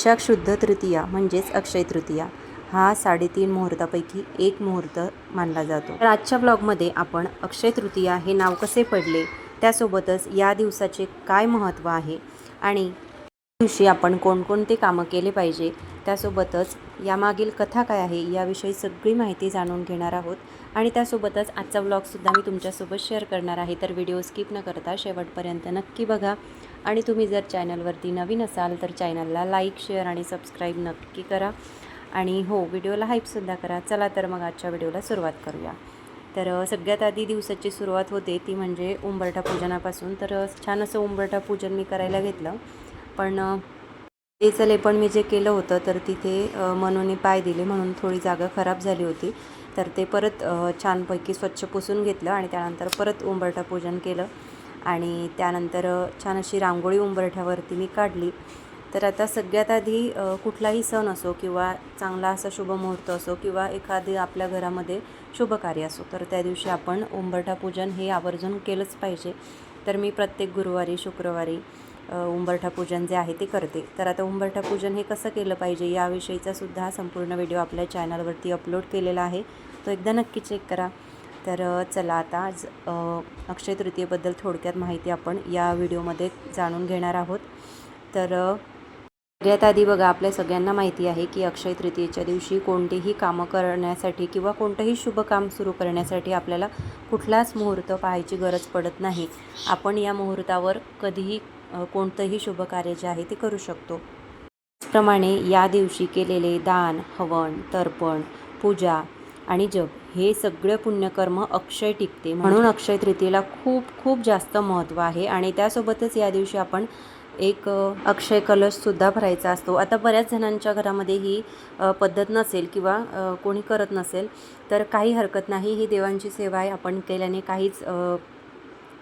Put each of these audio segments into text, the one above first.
वैशाख शुद्ध तृतीया म्हणजेच अक्षय तृतीया हा 3.5 मुहूर्तापैकी एक मुहूर्त मानला जातो। तर आजच्या ब्लॉगमध्ये आपण अक्षय तृतीया हे नाव कसे पडले, त्यासोबतच या दिवसाचे काय महत्त्व आहे आणि दिवशी आपण कोणकोणते कामं केले पाहिजे, त्यासोबतच यामागील कथा काय आहे याविषयी सगळी माहिती जाणून घेणार आहोत। आणि त्यासोबतच आजचा व्लॉगसुद्धा मी तुमच्यासोबत शेअर करणार आहे, तर व्हिडिओ स्किप न करता शेवटपर्यंत नक्की बघा। आणि तुम्ही जर चॅनलवरती नवीन असाल तर चॅनलला लाईक, शेअर आणि सबस्क्राईब नक्की करा आणि हो, व्हिडिओला हाईपसुद्धा करा। चला तर मग आजच्या व्हिडिओला सुरुवात करूया। तर सगळ्यात आधी दिवसाची सुरुवात होते ती म्हणजे उंबरठा पूजनापासून। तर छान असं उंबरठा पूजन मी करायला घेतलं, पण तेचं लेपन मी जे केलं होतं तर तिथे मनूने पाय दिले म्हणून थोडी जागा खराब झाली होती। तर ते परत छानपैकी स्वच्छ पुसून घेतलं आणि त्यानंतर परत उंबरठा पूजन केलं आणि त्यानंतर छान अशी रांगोळी उंबरठ्यावरती मी काढली। तर आता सगळ्यात आधी कुठलाही सण असो किंवा चांगला असा शुभ मुहूर्त असो किंवा एखादी आपल्या घरामध्ये शुभ कार्य असो, तर त्या दिवशी आपण उंबरठा पूजन हे आवर्जून केलंच पाहिजे। तर मी प्रत्येक गुरुवारी, शुक्रवारी उंबरठा पूजन जे आहे ते करते। तर आता उंबरठा पूजन हे कसं केलं पाहिजे याविषयीचा सुद्धा संपूर्ण व्हिडिओ आपल्या चॅनलवरती अपलोड केलेला आहे, तो एकदा नक्की चेक करा। तर चला आता आज अक्षय तृतीयेबद्दल थोडक्यात माहिती आपण या व्हिडिओमध्ये जाणून घेणार आहोत। तर सगळ्यात आधी बघा, आपल्या सगळ्यांना माहिती आहे की अक्षय तृतीयेच्या दिवशी कोणतेही कामं करण्यासाठी किंवा कोणतंही शुभ काम सुरू करण्यासाठी आपल्याला कुठलाच मुहूर्त पाहायची गरज पडत नाही। आपण या मुहूर्तावर कधीही कोणतंही शुभ कार्य जे आहे ते करू शकतो। त्याचप्रमाणे या दिवशी केलेले दान, हवन, तर्पण, पूजा आणि जप हे सगळे पुण्यकर्म अक्षय टिकते, म्हणून अक्षय तृतीयेला खूप खूप जास्त महत्त्व आहे। आणि त्यासोबतच या दिवशी आपण एक अक्षय कलशसुद्धा भरायचा असतो। आता बऱ्याच जणांच्या घरामध्ये ही पद्धत नसेल किंवा कोणी करत नसेल, तर काही हरकत नाही, ही देवांची सेवा आहे। आपण केल्याने काहीच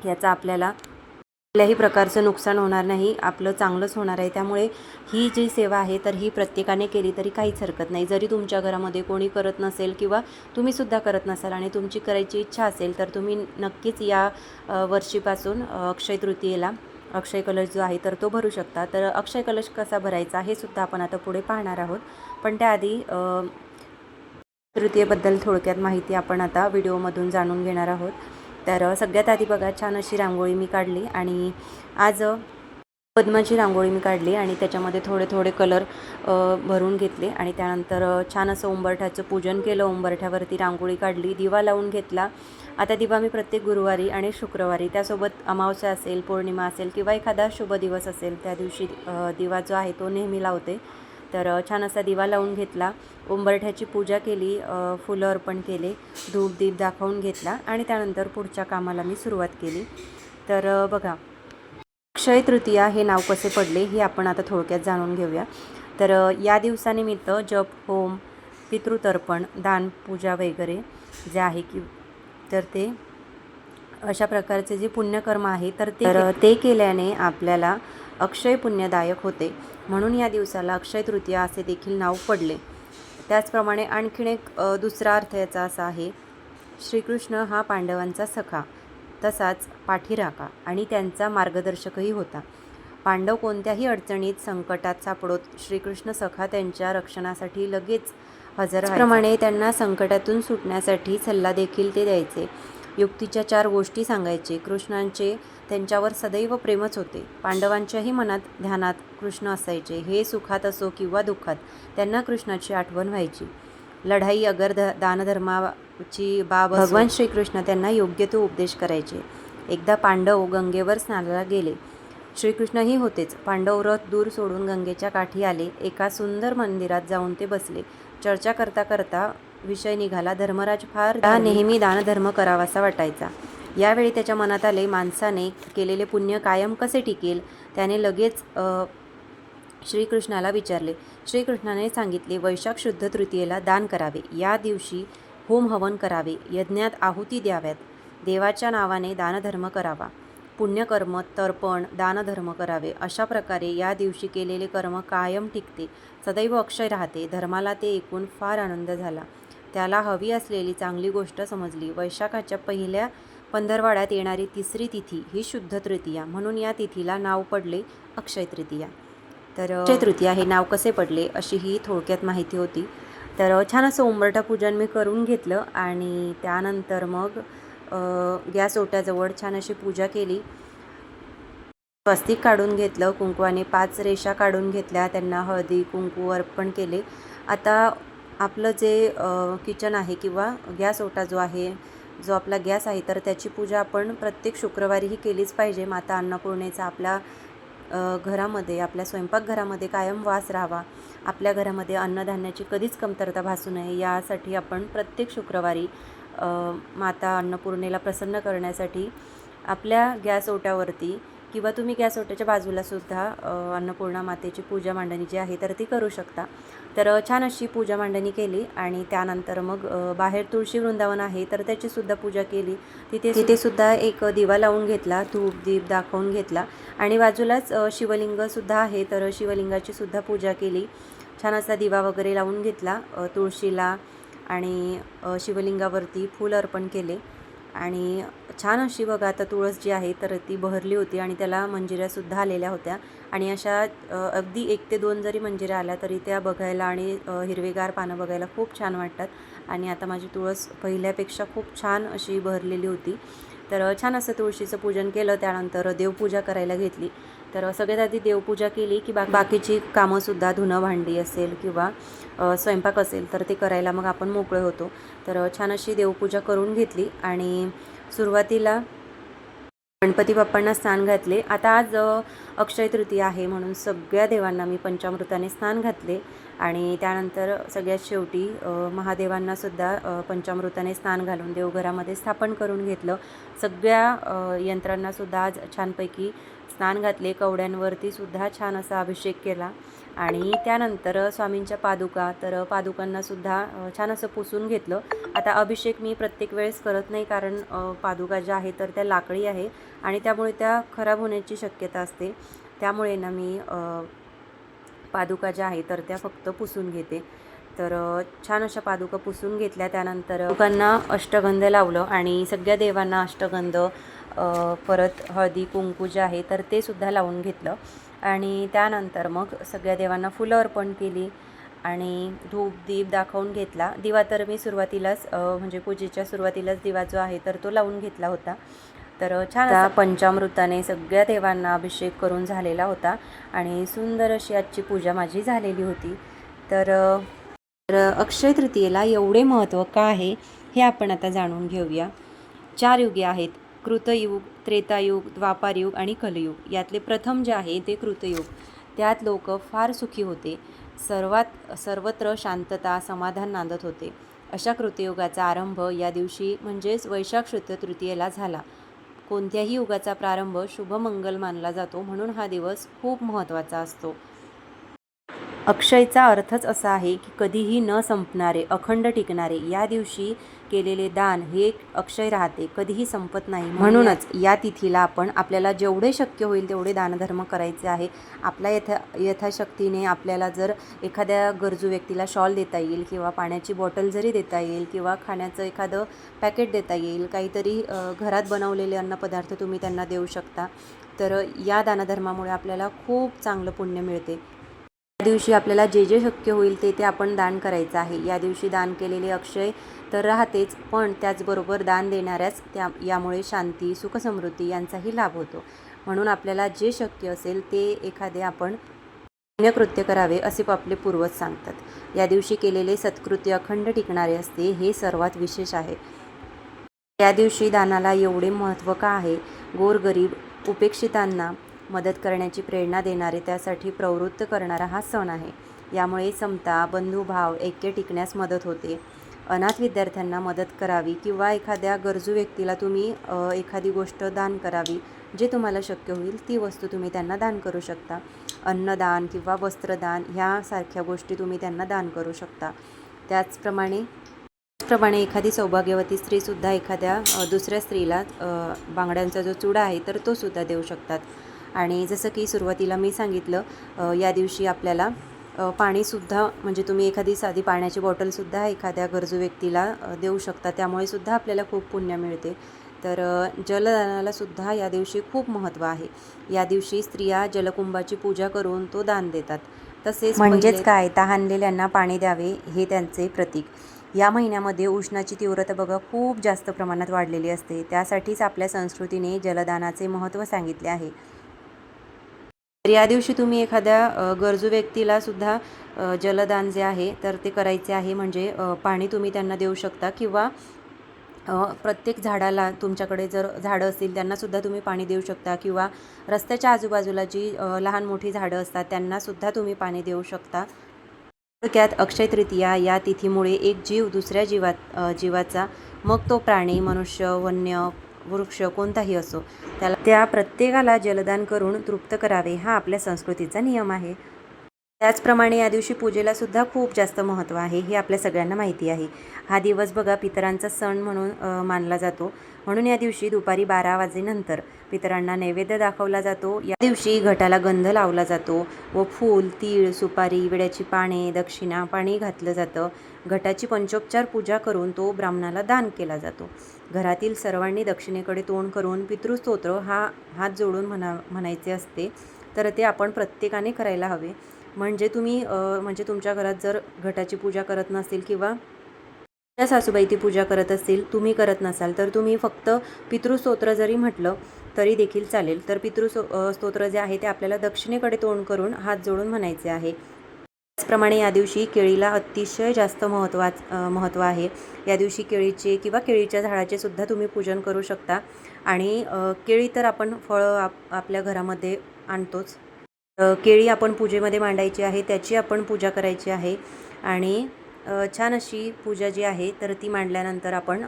याचा आपल्याला कुठल्याही प्रकारचं नुकसान होणार नाही, आपलं चांगलंच होणार आहे। त्यामुळे ही जी सेवा आहे तर ही प्रत्येकाने केली तरी काहीच हरकत नाही। जरी तुमच्या घरामध्ये कोणी करत नसेल किंवा तुम्हीसुद्धा करत नसाल आणि तुमची करायची इच्छा असेल, तर तुम्ही नक्कीच या वर्षीपासून अक्षय तृतीयेला अक्षय कलश जो आहे तर तो भरू शकता। तर अक्षय कलश कसा भरायचा हे सुद्धा आपण आता पुढे पाहणार आहोत, पण त्याआधी तृतीयेबद्दल थोडक्यात माहिती आपण आता व्हिडिओमधून जाणून घेणार आहोत। तर सगळ्यात आधी बघा, छान अशी रांगोळी मी काढली आणि आज पद्माची रांगोळी मी काढली आणि त्याच्यामध्ये थोडे थोडे कलर भरून घेतले आणि त्यानंतर छान असं उंबरठ्याचं पूजन केलं। उंबरठ्यावरती रांगोळी काढली, दिवा लावून घेतला। आता दिवा मी प्रत्येक गुरुवारी आणि शुक्रवारी, त्यासोबत अमावस्या असेल, पौर्णिमा असेल किंवा एखादा शुभ दिवस असेल त्या दिवशी दिवा जो आहे तो नेहमी लावते। तर छान असा दिवा लावून घेतला, उंबरठ्याची पूजा केली, फुलं अर्पण केले, धूप दीप दाखवून घेतला आणि त्यानंतर पुढच्या कामाला मी सुरुवात केली। तर बघा, अक्षय तृतीया हे नाव कसे पडले हे आपण आता थोडक्यात जाणून घेऊया। तर या दिवसानिमित्त जप, होम, पितृतर्पण, दान, पूजा वगैरे जे आहे की तर ते अशा प्रकारचे जे पुण्यकर्म आहे तर ते केल्याने आपल्याला अक्षय पुण्यदायक होते, म्हणून या दिवसाला अक्षय तृतीया असे देखील नाव पडले। त्याचप्रमाणे आणखीन एक दुसरा अर्थ याचा असा आहे, श्रीकृष्ण हा पांडवांचा सखा, तसाच पाठीराखा आणि त्यांचा मार्गदर्शकही होता। पांडव कोणत्याही अडचणीत, संकटात सापडोत श्रीकृष्ण सखा त्यांच्या रक्षणासाठी लगेच हजर व्हायचा। त्याप्रमाणे त्यांना संकटातून सुटण्यासाठी सल्ला देखील ते द्यायचे, युक्तीच्या 4 गोष्टी सांगायचे। कृष्णांचे त्यांच्यावर सदैव प्रेमच होते। पांडवांच्याही मनात, ध्यानात कृष्ण असायचे। हे सुखात असो किंवा दुःखात त्यांना कृष्णाची आठवण व्हायची। लढाई अगर दानधर्माची बाब असो, भगवान श्रीकृष्ण त्यांना योग्य तो उपदेश करायचे। एकदा पांडव गंगेवर स्नानाला गेले, श्रीकृष्णही होतेच। पांडव रथ दूर सोडून गंगेच्या काठी आले, एका सुंदर मंदिरात जाऊन ते बसले। चर्चा करता करता विषय निघाला, धर्मराज फार नेहमी दानधर्म करावासा वाटायचा। यावेळी त्याच्या मनात आले, माणसाने केलेले पुण्य कायम कसे टिकेल। त्याने लगेच श्रीकृष्णाला विचारले। श्रीकृष्णाने सांगितले, वैशाख शुद्ध तृतीयेला दान करावे, या दिवशी होम हवन करावे, यज्ञात आहुती द्याव्यात, देवाच्या नावाने दानधर्म करावा, पुण्यकर्म, तर्पण, दानधर्म करावे। अशा प्रकारे या दिवशी केलेले कर्म कायम टिकते, सदैव अक्षय राहते। धर्माला ते ऐकून फार आनंद झाला, त्याला हवी असलेली चांगली गोष्ट समजली। वैशाखाच्या पहिल्या पंधरवाड्यात येणारी तिसरी तिथी ही शुद्ध तृतीया, म्हणून या तिथीला नाव पडले अक्षय तृतीया। तर अक्षय तृतीया हे नाव कसे पडले अशी ही थोडक्यात माहिती होती. तर छान असं उंबरठा पूजन मी करून घेतलं आणि त्यानंतर मग गॅस ओट्याजवळ छान अशी पूजा केली. स्वस्तिक काढून घेतलं, कुंकवाने 5 रेषा काढून घेतल्या, त्यांना हळदी कुंकू अर्पण केले. आता आपलं जे किचन आहे किंवा गॅस ओटा जो आहे, जो आपला गॅस आहे, तर त्याची पूजा आपण प्रत्येक शुक्रवारी ही केलीच पाहिजे. माता अन्नपूर्णेचा आपल्या घरामध्ये, आपल्या स्वयंपाकघरामध्ये कायम वास राहावा, आपल्या घरामध्ये अन्नधान्याची कधीच कमतरता भासू नये, यासाठी आपण प्रत्येक शुक्रवारी माता अन्नपूर्णेला प्रसन्न करण्यासाठी आपल्या गॅस ओट्यावरती किंवा तुम्ही गॅस ओट्याच्या बाजूलासुद्धा अन्नपूर्णा मातेची पूजा मांडणी जी आहे तर ती करू शकता. तर छान अशी पूजा मांडणी केली आणि त्यानंतर मग बाहेर तुळशी वृंदावन आहे तर त्याचीसुद्धा पूजा केली. तिथेसुद्धा एक दिवा लावून घेतला, धूप दीप दाखवून घेतला आणि बाजूलाच शिवलिंगसुद्धा आहे तर शिवलिंगाचीसुद्धा पूजा केली. छान असा दिवा वगैरे लावून घेतला तुळशीला आणि शिवलिंगावरती फूल अर्पण केले आणि छान अशी बघा आता तुळस जी आहे तर ती बहरली होती आणि त्याला मंजिऱ्यासुद्धा आलेल्या होत्या आणि अशा अगदी 1 ते 2 जरी मंजिऱ्या आल्या तरी त्या बघायला आणि हिरवेगार पानं बघायला खूप छान वाटतात. आणि आता माझी तुळस पहिल्यापेक्षा खूप छान अशी बहरलेली होती. तर छान असं तुळशीचं पूजन केलं. त्यानंतर देवपूजा करायला घेतली. तर सगळ्यात आधी देवपूजा केली की बाकीची कामंसुद्धा धुणं भांडी असेल किंवा स्वयंपाक असेल तर ते करायला मग आपण मोकळे होतो. तर छान अशी देवपूजा करून घेतली आणि सुरुवातीला गणपती बाप्पांना स्नान घातले. आता आज अक्षय तृतीया आहे म्हणून सगळ्या देवांना मी पंचामृताने स्नान घातले आणि त्यानंतर सगळ्यात शेवटी महादेवांनासुद्धा पंचामृताने स्नान घालून देवघरामध्ये स्थापन करून घेतलं. सगळ्या यंत्रांनासुद्धा आज छानपैकी स्नान घातले. कवड्यांवरती सुद्धा छान असा अभिषेक केला आणि त्यानंतर स्वामींच्या पादुका, तर पादुकांनासुद्धा छान असं पुसून घेतलं. आता अभिषेक मी प्रत्येक वेळेस करत नाही कारण पादुका ज्या आहेत तर त्या लाकडी आहे आणि त्यामुळे त्या खराब होण्याची शक्यता असते. त्यामुळे ना मी पादुका ज्या आहेत तर त्या फक्त पुसून घेते. तर छान अशा पादुका पुसून घेतल्या. त्यानंतर पादुकांना अष्टगंध लावलं आणि सगळ्या देवांना अष्टगंध परत हळदी कुंकू जे आहे तर ते सुद्धा लावून घेतलं आणि त्यानंतर मग सगळ्या देवांना फुलं अर्पण केली आणि धूप दीप दाखवून घेतला. दिवा तर मी सुरुवातीलाच म्हणजे पूजेच्या सुरुवातीलाच दिवा जो आहे तर तो लावून घेतला होता. तर छान पंचामृताने सगळ्या देवांना अभिषेक करून झालेला होता आणि सुंदर अशी आजची पूजा माझी झालेली होती. तर अक्षय तृतीयेला एवढे महत्त्व का आहे हे आपण आता जाणून घेऊया. 4 युगे आहेत, कृतयुग, त्रेतायुग, द्वापारयुग आणि कलयुग. यातले प्रथम जे आहे ते कृतयुग. त्यात लोक फार सुखी होते. सर्वत्र शांतता समाधान नांदत होते. अशा कृतयुगाचा आरंभ या दिवशी म्हणजेच वैशाख शुद्ध तृतीयेला झाला. कोणत्याही युगाचा प्रारंभ शुभ मंगल मानला जातो म्हणून हा दिवस खूप महत्त्वाचा असतो. अक्षयचा अर्थच असा आहे की कधीही न संपणारे, अखंड टिकणारे. या दिवशी केलेले दान हे अक्षय राहते, कधीही संपत नाही. म्हणूनच या तिथीला आपल्याला जेवढे शक्य होईल तेवढे दानधर्म करायचे आहे. आपल्या यथाशक्तीने आपल्याला जर एखाद्या गरजू व्यक्तीला शॉल देता येईल किंवा पाण्याची बॉटल जरी देता येईल किंवा खाण्याचं एखादं पॅकेट देता येईल, काहीतरी घरात बनवलेले अन्नपदार्थ तुम्ही त्यांना देऊ शकता. तर या दानधर्मामुळे आपल्याला खूप चांगलं पुण्य मिळते. या दिवशी आपल्याला जे जे शक्य होईल ते आपण दान करायचं आहे. या दिवशी दान केलेले अक्षय तर राहतेच, पण त्याचबरोबर दान देणाऱ्याच यामुळे शांती, सुखसमृद्धी यांचाही लाभ होतो. म्हणून आपल्याला जे शक्य असेल ते एखादे आपण पुण्यकृत्य करावे असे आपले पूर्वज सांगतात. या दिवशी केलेले सत्कृत्य अखंड टिकणारे असते, हे सर्वात विशेष आहे. या दिवशी दानाला एवढे महत्त्व का आहे? गोरगरीब उपेक्षितांना मदत करण्याची प्रेरणा देणारे, त्यासाठी प्रवृत्त करणारा हा सण आहे. यामुळे समता, बंधुभाव, ऐक्य टिकण्यास मदत होते. अनाथ विद्यार्थ्यांना मदत करावी किंवा एखाद्या गरजू व्यक्तीला तुम्ही एखादी गोष्ट दान करावी. जे तुम्हाला शक्य होईल ती वस्तू तुम्ही त्यांना दान करू शकता. अन्नदान किंवा वस्त्रदान ह्यासारख्या गोष्टी तुम्ही त्यांना दान करू शकता. त्याचप्रमाणे एखादी सौभाग्यवती स्त्रीसुद्धा एखाद्या दुसऱ्या स्त्रीला बांगड्यांचा जो चुडा आहे तर तो सुद्धा देऊ शकतात. आणि जसं की सुरुवातीला मी सांगितलं, या दिवशी आपल्याला पाणीसुद्धा म्हणजे तुम्ही एखादी साधी पाण्याची बॉटलसुद्धा एखाद्या गरजू व्यक्तीला देऊ शकता. त्यामुळे सुद्धा आपल्याला खूप पुण्य मिळते. तर जलदानाला सुद्धा या दिवशी खूप महत्त्व आहे. या दिवशी स्त्रिया जलकुंभाची पूजा करून तो दान देतात. तसेच म्हणजेच काय, तहानलेल्यांना पाणी द्यावे हे त्यांचे प्रतीक. या महिन्यामध्ये उष्णाची तीव्रता बघा खूप जास्त प्रमाणात वाढलेली असते. त्यासाठीच आपल्या संस्कृतीने जलदानाचे महत्त्व सांगितले आहे. तर या दिवशी तुम्ही एखाद्या गरजू व्यक्तीला सुद्धा जलदान जे आहे तर ते करायचे आहे. म्हणजे पाणी तुम्ही त्यांना देऊ शकता किंवा प्रत्येक झाडाला, तुमच्याकडे जर झाडं असतील त्यांनासुद्धा तुम्ही पाणी देऊ शकता किंवा रस्त्याच्या आजूबाजूला जी लहान मोठी झाडं असतात त्यांनासुद्धा तुम्ही पाणी देऊ शकता. थोडक्यात अक्षय तृतीया या तिथीमुळे एक जीव दुसऱ्या जीवाचा, मग तो प्राणी, मनुष्य, वन्य, वृक्ष कोणताही असो, त्या प्रत्येकाला जलदान करून तृप्त करावे हा आपल्या संस्कृतीचा नियम आहे. त्याचप्रमाणे या दिवशी पूजेला सुद्धा खूप जास्त महत्त्व आहे, हे आपल्या सगळ्यांना माहिती आहे. हा दिवस बघा पितरांचा सण म्हणून मानला जातो. म्हणून या दिवशी दुपारी 12 वाजेनंतर पितरांना नैवेद्य दाखवला जातो. या दिवशी घटाला गंध लावला जातो व फूल, तीळ, सुपारी, विड्याची पाने, दक्षिणा, पाणी घातलं जातं. घटाची पंचोपचार पूजा करून तो ब्राह्मणाला दान केला जातो. घरातील सर्वांनी दक्षिणेकडे तोंड करून पितृस्तोत्र हात जोडून म्हणायचे असते. तर ते आपण प्रत्येकाने करायला हवे. म्हणजे तुम्ही म्हणजे तुमच्या घरात जर घटाची पूजा करत नसेल किंवा त्या सासूबाई ती पूजा करत असतील, तुम्ही करत नसाल, तर तुम्ही फक्त पितृस्तोत्र जरी म्हटलं तरी देखील चालेल. तर स्तोत्र जे आहे ते आपल्याला दक्षिणेकडे तोंड करून हात जोडून म्हणायचे आहे. त्याचप्रमाणे या दिवशी केळीला अतिशय जास्त महत्त्व आहे. या दिवशी केळीचे किंवा केळीच्या झाडाचे सुद्धा तुम्ही पूजन करू शकता. आणि केळी तर आपण फळं आपल्या घरामध्ये आणतोच. केळी आपण पूजेमध्ये मांडायची आहे, त्याची आपण पूजा करायची आहे. आणि छान अशी पूजा जी आहे तर ती मांडल्यानंतर आपण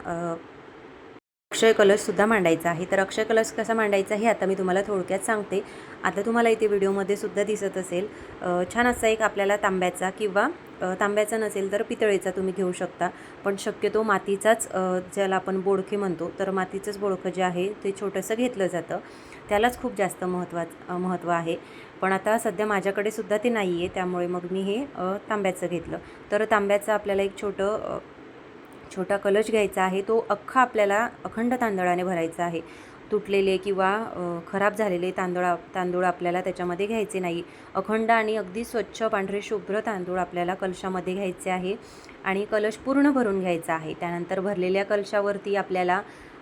अक्षय कलशसुद्धा मांडायचा आहे. तर अक्षय कलश कसा मांडायचा हे आता मी तुम्हाला थोडक्यात सांगते. आता तुम्हाला इथे व्हिडिओमध्ये सुद्धा दिसत असेल. छान असा एक आपल्याला तांब्याचा किंवा तांब्याचा नसेल तर पितळेचा तुम्ही घेऊ शकता. पण शक्यतो मातीचाच, ज्याला आपण बोडखे म्हणतो, तर मातीचंच बोडखं जे आहे ते छोटंसं घेतलं जातं. त्यालाच खूप जास्त महत्त्व आहे. पण आता सध्या माझ्याकडे सुद्धा ते नाही आहे, त्यामुळे मग मी हे तांब्याचं घेतलं. तर तांब्याचं आपल्याला एक छोटा कलश घ्यायचा आहे. तो आपल्याला अखंड तांदळाने भरायचा आहे. तुटलेले किंवा खराब झालेले तांदूळ आपल्याला त्याच्यामध्ये घ्यायचे नाही. अखंड आणि अगदी स्वच्छ पांढरे शुभ्र तांदूळ आपल्याला कलशामध्ये घ्यायचे आहे आणि कलश पूर्ण भरून घ्यायचा आहे. त्यानंतर भरलेल्या कलशावरती आपल्याला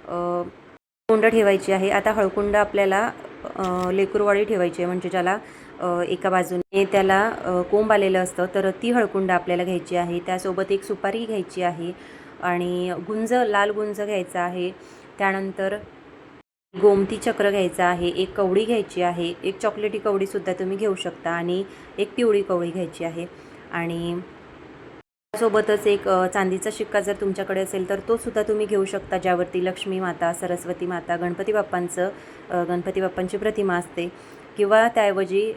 कुंड ठेवायची आहे. आता हळकुंड आपल्याला लेकरूवाळी ठेवायची आहे, म्हणजे ज्याला एका बाजूने त्याला कोंब आलेलं असतं, तर ती हळकुंड आपल्याला घ्यायची आहे. त्यासोबत एक सुपारी घ्यायची आहे आणि लाल गुंज घ्यायचा आहे. त्यानंतर गोमती चक्र घ्यायचा आहे, एक कवडी घ्यायची आहे, एक चॉकलेटी कवडीसुद्धा तुम्ही घेऊ शकता आणि एक पिवळी कवडी घ्यायची आहे. आणि त्यासोबतच एक चांदीचा शिक्का जर तुमच्याकडे असेल तर तो सुद्धा तुम्ही घेऊ शकता, ज्यावरती लक्ष्मी माता, सरस्वती माता, गणपती बाप्पांची प्रतिमा असते. किंवा त्याऐवजी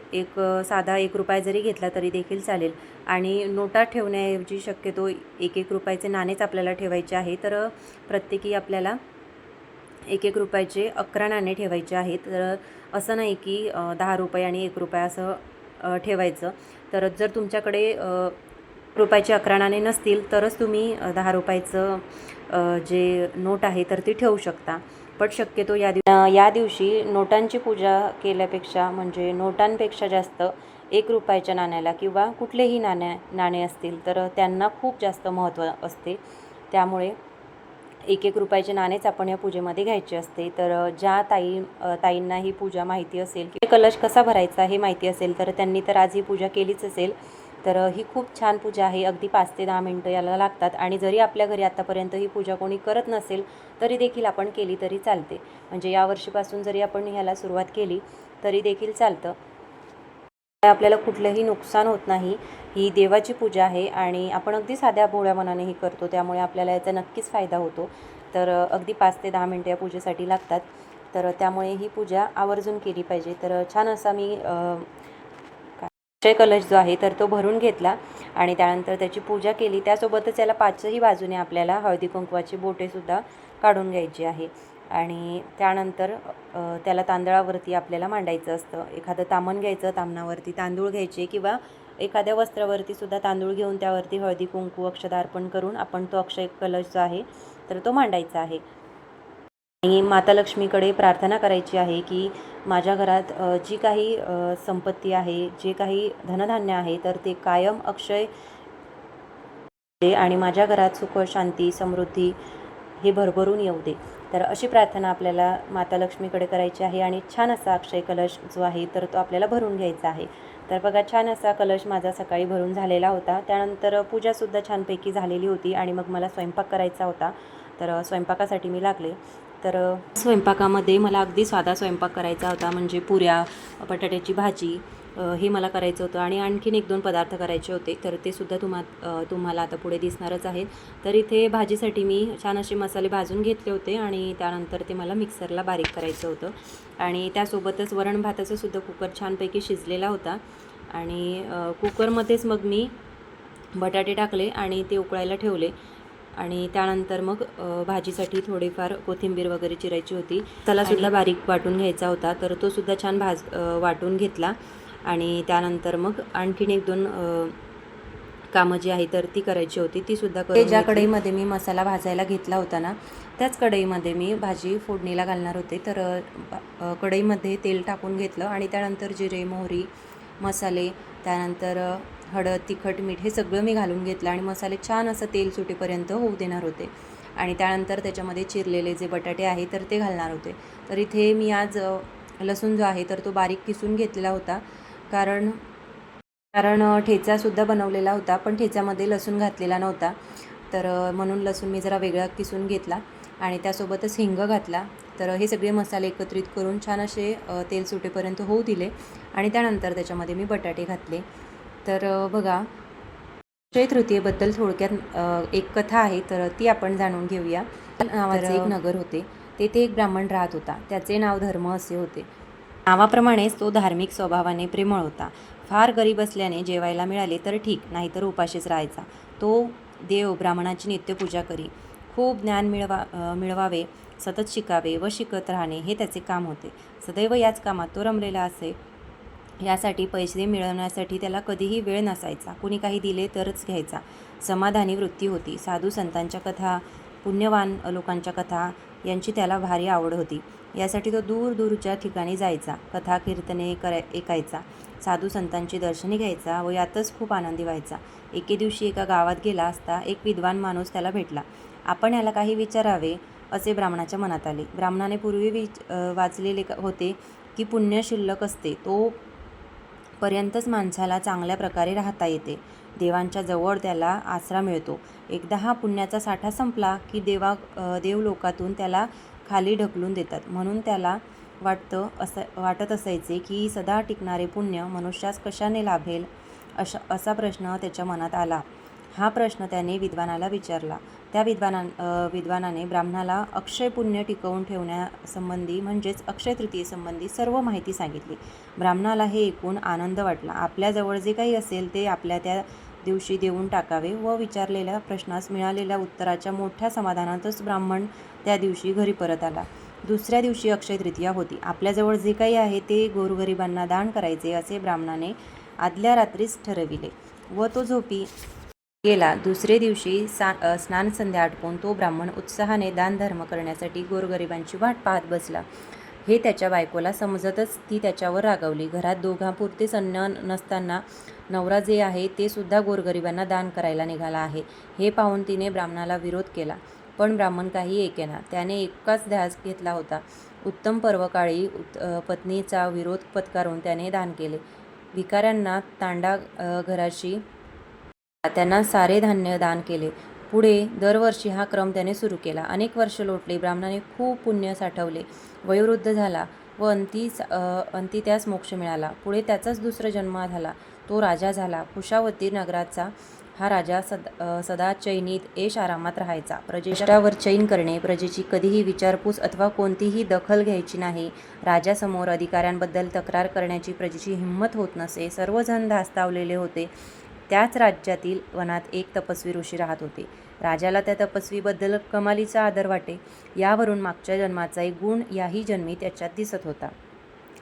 साधा 1 रुपया जरी घेतला तरी देखील चालेल. आणि नोटा ठेवण्याऐवजी शक्यतो 1-1 रुपयाचे नाणेच आपल्याला ठेवायचे आहे. तर प्रत्येकी आपल्याला 1-1 रुपयाचे 11 नाणे ठेवायचे आहेत. तर असं नाही की 10 रुपये आणि 1 रुपया असं ठेवायचं. तर जर तुमच्याकडे रुपयाचे 11 नाणे नसतील तरच तुम्ही 10 रुपयाचं जे नोट आहे तर ती ठेवू शकता. पण शक्यतो या दिवशी नोटांची पूजा केल्यापेक्षा, म्हणजे नोटांपेक्षा जास्त 1 रुपयाच्या नाण्याला किंवा कुठलेही नाणे असतील तर त्यांना खूप जास्त महत्त्व असते. त्यामुळे 1-1 रुपयाचे नाणेच आपण या पूजेमध्ये घ्यायचे असते. तर ज्या ताईंना ही पूजा माहिती असेल की कलश कसा भरायचा हे माहिती असेल तर त्यांनी तर आज ही पूजा केलीच असेल. तर ही खूप छान पूजा आहे. अगदी 5 ते 10 मिनटं याला लागतात. आणि जरी आपल्या घरी आत्तापर्यंत ही पूजा कोणी करत नसेल तरी देखील आपण केली तरी चालते. म्हणजे या वर्षीपासून जरी आपण ह्याला सुरुवात केली तरी देखील चालतं. आपल्याला कुठलंही नुकसान होत नाही. ही देवाची पूजा आहे आणि आपण अगदी साध्या भोळ्या मनाने ही करतो, त्यामुळे आपल्याला याचा नक्कीच फायदा होतो. तर अगदी 5 ते 10 मिनटं या पूजेसाठी लागतात. तर त्यामुळे ही पूजा आवर्जून केली पाहिजे. तर छान असा मी अक्षय कलश जो आहे तर तो भरून घेतला आणि त्यानंतर त्याची पूजा केली. त्यासोबतच याला 5ही बाजूने आपल्याला हळदी कुंकवाची बोटेसुद्धा काढून घ्यायची आहे. आणि त्यानंतर त्याला तांदळावरती आपल्याला मांडायचं असतं. एखादं ताम्हण घ्यायचं, ताम्हणावरती तांदूळ घ्यायचे किंवा एखाद्या वस्त्रावरती सुद्धा तांदूळ घेऊन त्यावरती हळदी कुंकू अक्षता अर्पण करून आपण तो अक्षय कलश जो आहे तर तो मांडायचा आहे. आणि माता लक्ष्मीकडे प्रार्थना करायची आहे की माझ्या घरात जी काही संपत्ती आहे, जे काही धनधान्य आहे, तर ते कायम अक्षय दे आणि माझ्या घरात सुख, शांती, समृद्धी हे भरभरून येऊ दे. तर अशी प्रार्थना आपल्याला माता लक्ष्मीकडे करायची आहे आणि छान असा अक्षय कलश जो आहे तर तो आपल्याला भरून घ्यायचा आहे. तर बघा, छान असा कलश माझा सकाळी भरून झालेला होता. त्यानंतर पूजासुद्धा छानपैकी झालेली होती आणि मग मला स्वयंपाक करायचा होता. तर स्वयंपाकासाठी मी लागले. तर स्वयंपाकामध्ये मला अगदी साधा स्वयंपाक करायचा होता, म्हणजे पुऱ्या, बटाट्याची भाजी हे मला करायचं होतं आणि आणखीन 1-2 पदार्थ करायचे होते. तर ते सुद्धा तुम्हाला आता पुढे दिसणारच आहेत. तर इथे भाजीसाठी मी छान असे मसाले भाजून घेतले होते आणि त्यानंतर ते मला मिक्सरला बारीक करायचं होतं आणि त्यासोबतच वरण भाताचा सुद्धा कुकर छानपैकी शिजलेला होता आणि कुकरमध्येच मग मी बटाटे टाकले आणि ते उकळायला ठेवले आणि त्यानंतर मग भाजीसाठी थोडीफार कोथिंबीर वगैरे चिरायची होती. त्यालासुद्धा बारीक वाटून घ्यायचा होता, तर तो सुद्धा छान वाटून घेतला आणि त्यानंतर मग आणखीन 1-2 कामं जी आहे तर ती करायची होती, ती सुद्धा करून ज्या कढईमध्ये मी मसाला भाजायला घेतला होता ना, त्याच कढईमध्ये मी भाजी फोडणीला घालणार होते. तर कढईमध्ये तेल टाकून घेतलं आणि त्यानंतर जिरे, मोहरी, मसाले, त्यानंतर हळद, तिखट, मीठ हे सगळं मी घालून घेतलं आणि मसाले छान असं तेल सुटेपर्यंत होऊ देणार होते आणि त्यानंतर त्याच्यामध्ये चिरलेले जे बटाटे आहे तर ते घालणार होते. तर इथे मी आज लसूण जो आहे तर तो बारीक किसून घेतलेला होता, कारण ठेचासुद्धा बनवलेला होता, पण ठेच्यामध्ये लसूण घातलेला नव्हता. तर म्हणून लसूण मी जरा वेगळा किसून घेतला आणि त्यासोबतच हिंग घातला. तर हे सगळे मसाले एकत्रित करून छान असे तेल सुटेपर्यंत होऊ दिले आणि त्यानंतर त्याच्यामध्ये मी बटाटे घातले. तर बघा, अक्षय तृतीयेबद्दल थोडक्यात एक कथा आहे, तर ती आपण जाणून घेऊया. नावाचे एक नगर होते. तेथे एक ब्राह्मण राहत होता. त्याचे नाव धर्म असे होते. नावाप्रमाणेच तो धार्मिक स्वभावाने प्रेमळ होता. फार गरीब असल्याने जेवायला मिळाले तर ठीक, नाहीतर उपाशीच राहायचा. तो देव ब्राह्मणाची नित्यपूजा करी. खूप ज्ञान मिळवावे, सतत शिकावे व शिकत राहणे हे त्याचे काम होते. सदैव याच कामात तो रमलेला असे. यासाठी पैसे मिळवण्यासाठी त्याला कधीही वेळ नसायचा. कुणी काही दिले तरच घ्यायचा. समाधानी वृत्ती होती. साधू संतांच्या कथा, पुण्यवान लोकांच्या कथा यांची त्याला भारी आवड होती. यासाठी तो दूरदूरच्या ठिकाणी जायचा. कथा कीर्तने ऐकायचा, साधू संतांची दर्शने घ्यायचा व यातच खूप आनंदी व्हायचा. एके दिवशी एका गावात गेला असता एक विद्वान माणूस त्याला भेटला. आपण याला काही विचारावे असे ब्राह्मणाच्या मनात आले. ब्राह्मणाने पूर्वी वाचलेले होते की पुण्य शिल्लक असते तो पर्यंतच माणसाला चांगल्या प्रकारे राहता येते. देवांच्या जवळ त्याला आसरा मिळतो. एकदा हा पुण्याचा साठा संपला की देवलोकातून त्याला खाली ढकलून देतात. म्हणून त्याला वाटत असायचे की सदा टिकणारे पुण्य मनुष्यास कशाने लाभेल, असा प्रश्न त्याच्या मनात आला. हा प्रश्न त्याने विद्वानाला विचारला. त्या विद्वानाने ब्राह्मणाला अक्षय पुण्य टिकवून ठेवण्यासंबंधी म्हणजेच अक्षय तृतीयेसंबंधी सर्व माहिती सांगितली. ब्राह्मणाला हे ऐकून आनंद वाटला. आपल्याजवळ जे काही असेल ते आपल्या त्या दिवशी देऊन टाकावे व विचारलेल्या प्रश्नास मिळालेल्या उत्तराच्या मोठ्या समाधानातच ब्राह्मण त्या दिवशी घरी परत आला. दुसऱ्या दिवशी अक्षय तृतीया होती. आपल्याजवळ जे काही आहे ते गोरगरिबांना दान करायचे असे ब्राह्मणाने आदल्या रात्रीच ठरविले व तो झोपी गेला. दुसरे दिवशी स्नान संध्या आटपून तो ब्राह्मण उत्साहाने दानधर्म करण्यासाठी गोरगरिबांची वाट पाहत बसला. हे त्याच्या बायकोला समजतच ती त्याच्यावर रागावली. घरात दोघांपुरतेच अन्न नसताना नवरा जे आहे ते सुद्धा गोरगरिबांना दान करायला निघाला आहे हे पाहून तिने ब्राह्मणाला विरोध केला. पण ब्राह्मण काही ऐकेना. त्याने एकच ध्यास घेतला होता. उत्तम पर्वकाळी पत्नीचा विरोध पत्करून त्याने दान केले. भिकाऱ्यांना तांडा घराशी त्यांना सारे धान्य दान केले. पुढे दरवर्षी हा क्रम त्याने सुरू केला. अनेक वर्ष लोटली. ब्राह्मणाने खूप पुण्य साठवले. वयोवृद्ध झाला व अंती त्यास मोक्ष मिळाला. पुढे त्याचाच दुसरा जन्म झाला. तो राजा झाला. कुशावती नगराचा हा राजा सदा चैनीत ऐश आरामात राहायचा. प्रजेष्टावर चैन करणे, प्रजेची कधीही विचारपूस अथवा कोणतीही दखल घ्यायची नाही. राजासमोर अधिकाऱ्यांबद्दल तक्रार करण्याची प्रजेची हिंमत होत नसे. सर्वजण धास्तावलेले होते. त्याच राज्यातील वनात एक तपस्वी ऋषी राहत होते. राजाला त्या तपस्वीबद्दल कमालीचा आदर वाटे. यावरून मागच्या जन्माचा एक गुण याही जन्मी त्याच्यात दिसत होता.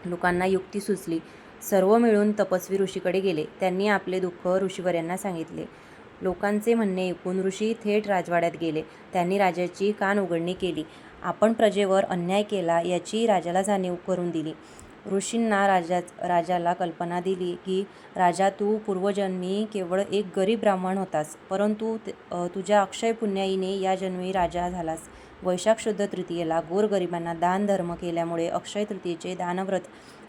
लोकांना युक्ती सुचली. सर्व मिळून तपस्वी ऋषीकडे गेले. त्यांनी आपले दुःख ऋषीवर्यांना सांगितले. लोकांचे म्हणणे ऐकून ऋषी थेट राजवाड्यात गेले. त्यांनी राजाची कान उघडणी केली. आपण प्रजेवर अन्याय केला याची राजाला जाणीव करून दिली. ऋषींना राजाला कल्पना दिली की राजा, तू पूर्वजन्मी केवळ एक गरीब ब्राह्मण होतास, परंतु तुझ्या अक्षय पुण्याईने या जन्मी राजा झालास. वैशाख शुद्ध तृतीयेला गोरगरिबांना दान धर्म केल्यामुळे, अक्षय तृतीयेचे दानव्रत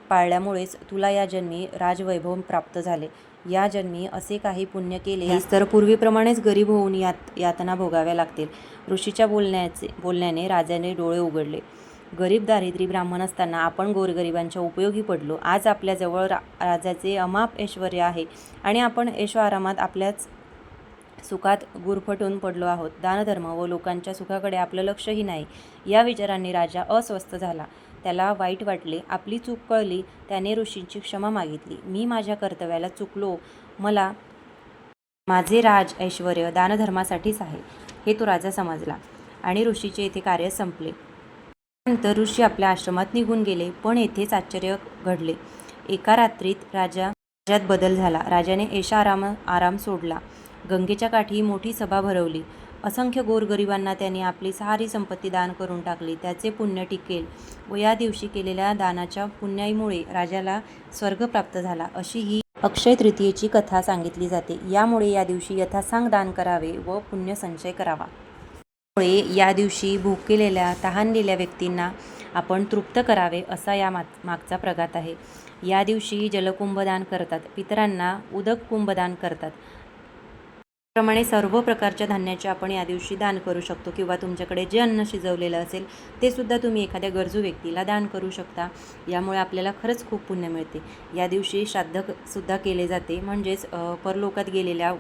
पाळल्यामुळेच तुला या जन्मी राजवैभव प्राप्त झाले. या जन्मी असे काही पुण्य केले तर पूर्वीप्रमाणेच गरीब होऊन यातना भोगाव्या लागतील. ऋषीच्या बोलण्याने राजाने डोळे उघडले. गरीब दारिद्र्य ब्राह्मण असताना आपण गोरगरिबांच्या उपयोगी पडलो. आज आपल्याजवळ राजाचे अमाप ऐश्वर्य आहे आणि आपण ऐशोआरामात आपल्याच सुखात गुरफटून पडलो आहोत. दानधर्म व लोकांच्या सुखाकडे आपलं लक्षही नाही. या विचारांनी राजा अस्वस्थ झाला. त्याला वाईट वाटले. आपली चूक कळली. त्याने ऋषींची क्षमा मागितली. मी माझ्या कर्तव्याला चुकलो. मला माझे राज ऐश्वर्य दानधर्मासाठीच आहे, हे तो राजा समजला आणि ऋषीचे येथे कार्य संपले. नंतर ऋषी आपल्या आश्रमात निघून गेले. पण येथेच आश्चर्य घडले. एका रात्रीत राज्यात बदल झाला. राजाने आराम सोडला. गंगेच्या काठी मोठी सभा भरवली. असंख्य गोरगरिबांना त्यांनी आपली सारी संपत्ती दान करून टाकली. त्याचे पुण्य टिकेल व या दिवशी केलेल्या दानाच्या पुण्याईमुळे राजाला स्वर्ग प्राप्त झाला, अशी ही अक्षय तृतीयेची कथा सांगितली जाते. यामुळे या दिवशी यथासांग दान करावे व पुण्य संचय करावा. त्यामुळे या दिवशी भुकेलेल्या तहानलेल्या व्यक्तींना आपण तृप्त करावे, असा या मागचा प्रघात आहे. या दिवशी जलकुंभ दान करतात. पितरांना उदक कुंभ दान करतात. त्याप्रमाणे सर्व प्रकारच्या धान्याचे आपण या दिवशी दान करू शकतो किंवा तुमच्याकडे जे अन्न शिजवलेलं असेल ते सुद्धा तुम्ही एखाद्या गरजू व्यक्तीला दान करू शकता. यामुळे आपल्याला खरंच खूप पुण्य मिळते. या दिवशी श्राद्ध सुद्धा केले जाते, म्हणजेच परलोकात गेलेल्या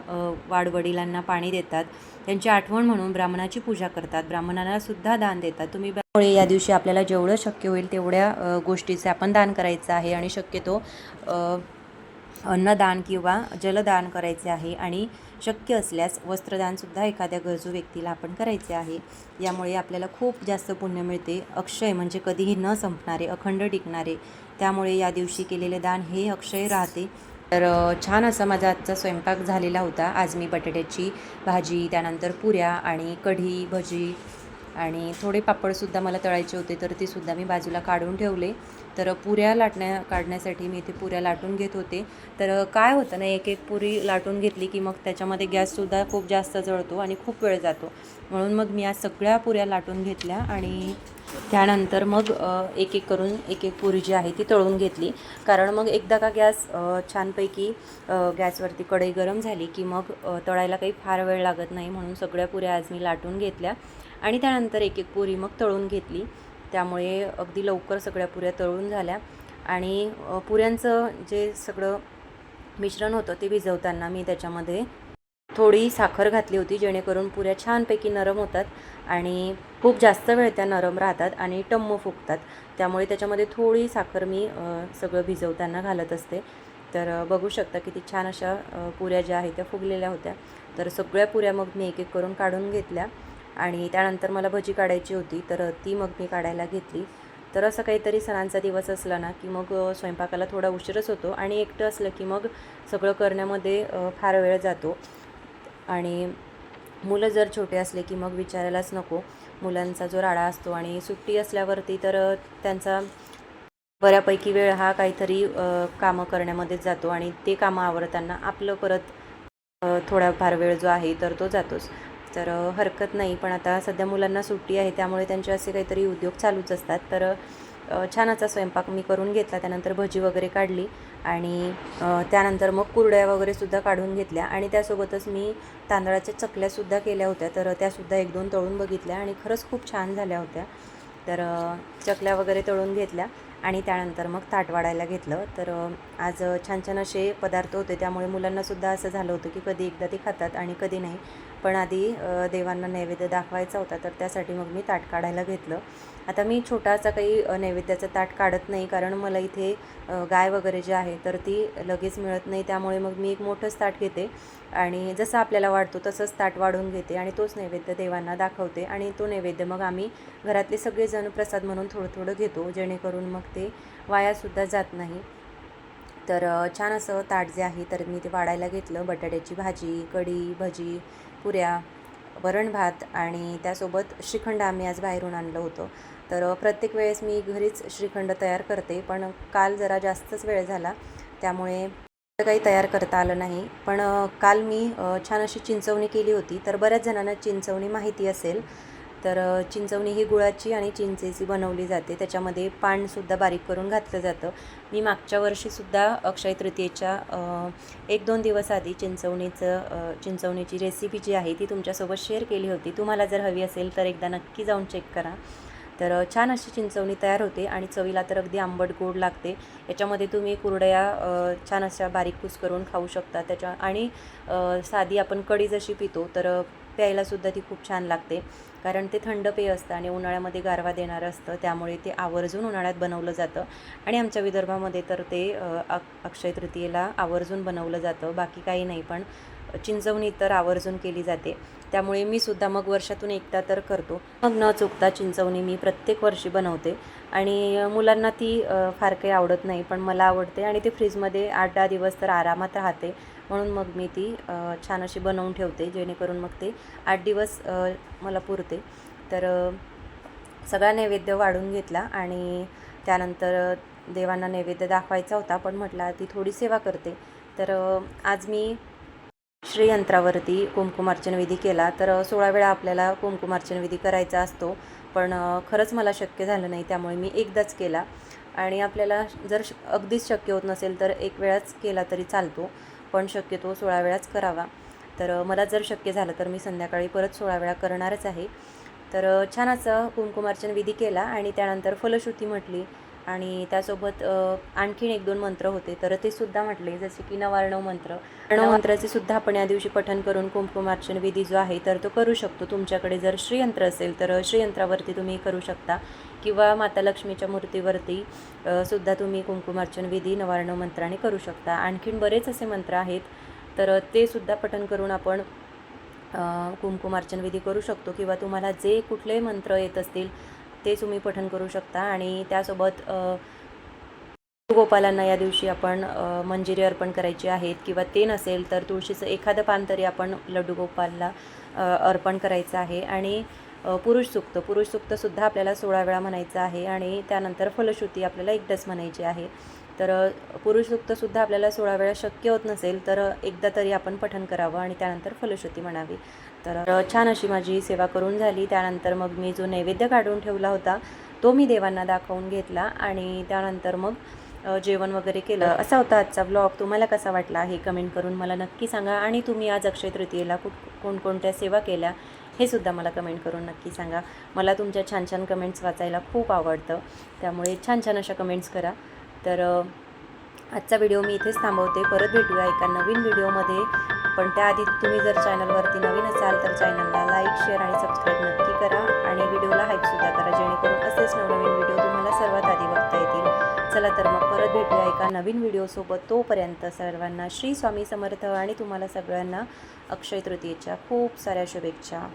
वाडवडिलांना पाणी देतात. त्यांची आठवण म्हणून ब्राह्मणाची पूजा करतात. ब्राह्मणांना सुद्धा दान देतात. त्यामुळे या दिवशी आपल्याला जेवढं शक्य होईल तेवढ्या गोष्टीचे आपण दान करायचं आहे आणि शक्यतो अन्नदान किंवा जलदान करायचे आहे आणि शक्य असल्यास वस्त्रदानसुद्धा एखाद्या गरजू व्यक्तीला आपण करायचे आहे. यामुळे आपल्याला खूप जास्त पुण्य मिळते. अक्षय म्हणजे कधीही न संपणारे, अखंड टिकणारे. त्यामुळे या दिवशी केलेले दान हे अक्षय राहते. तर छान असा माझा आजचा स्वयंपाक झालेला होता. आज मी बटाट्याची भाजी, त्यानंतर पुऱ्या आणि कढी, भजी आणि थोडे पापडसुद्धा मला तळायचे होते, तर ते सुद्धा मी बाजूला काढून ठेवले. तर पुऱ्या काढण्यासाठी मी इथे पुऱ्या लाटून घेत होते. तर काय होतं ना, एक पुरी लाटून घेतली की मग त्याच्यामध्ये गॅससुद्धा खूप जास्त जळतो आणि खूप वेळ जातो. म्हणून मग मी आज सगळ्या पुऱ्या लाटून घेतल्या आणि त्यानंतर मग एक करून एक पुरी जी आहे ती तळून घेतली. कारण मग एकदा का गॅस छानपैकी गॅसवरती कढई गरम झाली की मग तळायला काही फार वेळ लागत नाही. म्हणून सगळ्या पुऱ्या आज मी लाटून घेतल्या आणि त्यानंतर एक पुरी मग तळून घेतली. त्यामुळे अगदी लवकर सगळ्या पुऱ्या तळून झाल्या. आणि पुऱ्यांचं जे सगळं मिश्रण होतं ते भिजवताना मी त्याच्यामध्ये थोडी साखर घातली होती, जेणेकरून पुऱ्या छानपैकी नरम होतात आणि खूप जास्त वेळ त्या नरम राहतात आणि टम्म फुगतात. त्यामुळे त्याच्यामध्ये थोडी साखर मी सगळं भिजवताना घालत असते. तर बघू शकता किती छान अशा पुऱ्या ज्या आहेत त्या फुगलेल्या होत्या. तर सगळ्या पुऱ्या मग मी एक करून काढून घेतल्या आणि त्यानंतर मला भजी काढायची होती, तर ती मग मी काढायला घेतली. तर असं काहीतरी सणांचा दिवस असला ना की मग स्वयंपाकाला थोडा उशीरच होतो आणि एकटं असलं की मग सगळं करण्यामध्ये फार वेळ जातो. आणि मुलं जर छोटे असले की मग विचारायलाच नको. मुलांचा जो राडा असतो आणि सुट्टी असल्यावरती तर त्यांचा बऱ्यापैकी वेळ हा काहीतरी कामं करण्यामध्येच जातो आणि ते कामं आवरताना आपलं परत थोडाफार वेळ जो आहे तर तो जातोच. तर हरकत नाही. पण आता सध्या मुलांना सुट्टी आहे त्यामुळे त्यांचे असे काहीतरी उद्योग चालूच असतात. तर छानचा स्वयंपाक मी करून घेतला. त्यानंतर भजी वगैरे काढली आणि त्यानंतर मग कुरड्या वगैरेसुद्धा काढून घेतल्या आणि त्यासोबतच मी तांदळाच्या चकल्यासुद्धा केल्या होत्या. तर त्यासुद्धा 1-2 तळून बघितल्या आणि खरंच खूप छान झाल्या होत्या. तर चकल्या वगैरे तळून घेतल्या आणि त्यानंतर मग ताट वाढायला घेतलं. तर आज छान छान असे पदार्थ होते, त्यामुळे मुलांनासुद्धा असं झालं होतं की कधी एकदा ते खातात आणि कधी नाही. पण आधी देवांना नैवेद्य दाखवायचा होता, तर त्यासाठी मग मी ताट काढायला घेतलं. आता मी छोटासा काही नैवेद्याचं ताट काढत नाही, कारण मला इथे गाय वगैरे जी आहे तर ती लगेच मिळत नाही. त्यामुळे मग मी एक मोठंच ताट घेते आणि जसं आपल्याला वाटतो तसंच ताट वाढून घेते आणि तोच नैवेद्य देवांना दाखवते आणि तो नैवेद्य मग आम्ही घरातले सगळेजण प्रसाद म्हणून थोडं थोडं घेतो, जेणेकरून मग ते वायासुद्धा जात नाही. तर छान असं ताट जे आहे तर मी ते वाढायला घेतलं. बटाट्याची भाजी, कढी, भजी, पुऱ्या, वरण भात आणि त्यासोबत श्रीखंड आम्ही आज बाहेरून आणलं होतं. तर प्रत्येक वेळेस मी घरीच श्रीखंड तयार करते, पण काल जरा जास्तच वेळ झाला त्यामुळे काही तयार करता आलं नाही. पण काल मी छान अशी चिंचवणी केली होती. तर बऱ्याच जणांना चिंचवणी माहिती असेल. तर चिंचवणी ही गुळाची आणि चिंचेची बनवली जाते. त्याच्यामध्ये पानसुद्धा बारीक करून घातलं जातं. मी मागच्या वर्षीसुद्धा अक्षय तृतीयेच्या 1-2 दिवस आधी चिंचवणीची रेसिपी जी आहे ती तुमच्यासोबत शेअर केली होती. तुम्हाला जर हवी असेल तर एकदा नक्की जाऊन चेक करा. तर छान अशी चिंचवणी तयार होते आणि चवीला तर अगदी आंबट गोड लागते. याच्यामध्ये तुम्ही कुरडया छान अशा बारीक करून खाऊ शकता. आणि साधी आपण कढी जशी पितो तर प्यायलासुद्धा ती खूप छान लागते. कारण ते थंड पेय असतं आणि उन्हाळ्यामध्ये गारवा देणारं असतं, त्यामुळे ते आवर्जून उन्हाळ्यात बनवलं जातं. आणि आमच्या विदर्भामध्ये तर ते अक्षय तृतीयेला आवर्जून बनवलं जातं. बाकी काही नाही, पण चिंचवणी तर आवर्जून केली जाते. त्यामुळे मी सुद्धा मग वर्षातून एकदा तर करतो. मग न चुकता चिंचवणी मी प्रत्येक वर्षी बनवते. आणि मुलांना ती फार काही आवडत नाही, पण मला आवडते आणि ते फ्रीजमध्ये 8-10 दिवस तर आरामात राहते. म्हणून मग मी ती छान अशी बनवून ठेवते, जेणेकरून मग ते 8 दिवस मला पुरते. तर सगळा नैवेद्य वाढून घेतला आणि त्यानंतर देवांना नैवेद्य दाखवायचा होता, पण म्हटलं ती थोडी सेवा करते. तर आज मी श्रीयंत्रावरती कुंकुमार्चन विधी केला. तर 16 वेळा आपल्याला कुंकुमार्चन विधी करायचा असतो, पण खरंच मला शक्य झालं नाही, त्यामुळे मी एकदाच केला. आणि आपल्याला जर अगदीच शक्य होत नसेल तर एक वेळाच केला तरी चालतो, पण शक्यतो 16 वेळाच करावा. तर मला जर शक्य झालं तर मी संध्याकाळी परत 16 वेळा करणारच आहे. तर छान असं कुंकुमार्चन विधी केला आणि त्यानंतर फलश्रुती म्हटली आणि त्यासोबत आणखीन 1-2 मंत्र होते, तर ते सुद्धा म्हटले, जसे की नवार्णव मंत्र. मंत्राचे सुद्धा आपण या दिवशी पठण करून कुंकुमार्चन विधी जो आहे तर तो करू शकतो. तुमच्याकडे जर श्रीयंत्र असेल तर श्रीयंत्रावरती तुम्ही करू शकता, किंवा माता लक्ष्मीच्या मूर्तीवरती सुद्धा तुम्ही कुंकुमार्चन विधी नवार्णव मंत्राने करू शकता. आणखीन बरेच असे मंत्र आहेत, तर ते सुद्धा पठण करून आपण कुंकुमार्चन विधी करू शकतो. किंवा तुम्हाला जे कुठले मंत्र येत असतील ते तुम्ही पठण करू शकता. आणि त्यासोबत गोपालांना या दिवशी आपण मंजिरी अर्पण करायची आहेत, किंवा ते नसेल तर तुळशीचं एखादं पान तरी आपण लड्डू गोपालला अर्पण करायचं आहे. आणि पुरुष सूक्तसुद्धा आपल्याला 16 वेळा म्हणायचं आहे. आणि त्यानंतर फलश्रुती आपल्याला एकदाच म्हणायची आहे. तर पुरुष सूक्तसुद्धा आपल्याला 16 वेळा शक्य होत नसेल तर एकदा तरी आपण पठण करावं आणि त्यानंतर फलश्रुती म्हणावी. तर छान अशी माझी सेवा करून झाली. त्यानंतर मग मी जो नैवेद्य काढून ठेवला होता तो मी देवांना दाखवून घेतला आणि त्यानंतर मग जेवण वगैरे केलं. असा होता आजचा व्लॉग. तुम्हाला कसा वाटला हे कमेंट करून मला नक्की सांगा. आणि तुम्ही आज अक्षय तृतीयेला कोणकोणत्या सेवा केल्या हे सुद्धा मला कमेंट करून नक्की सांगा. मला तुमच्या छान छान कमेंट्स वाचायला खूप आवडतं, त्यामुळे छान छान अशा कमेंट्स करा. तर आजचा व्हिडिओ मी इथेच थांबवते. परत भेटूया एका नवीन व्हिडिओमध्ये. पण त्याआधी तुम्ही जर चॅनलवरती नवीन असाल तर चॅनलला लाईक, शेअर आणि सबस्क्राईब नक्की करा. आणि व्हिडिओला हाईपसुद्धा करा, जेणेकरून असेच नवनवीन व्हिडिओ तुम्हाला सर्वात आधी बघता येतील. चला तर मग परत भेटूया एका नवीन व्हिडिओसोबत. तोपर्यंत सर्वांना श्री स्वामी समर्थ आणि तुम्हाला सगळ्यांना अक्षय तृतीयेच्या खूप साऱ्या शुभेच्छा.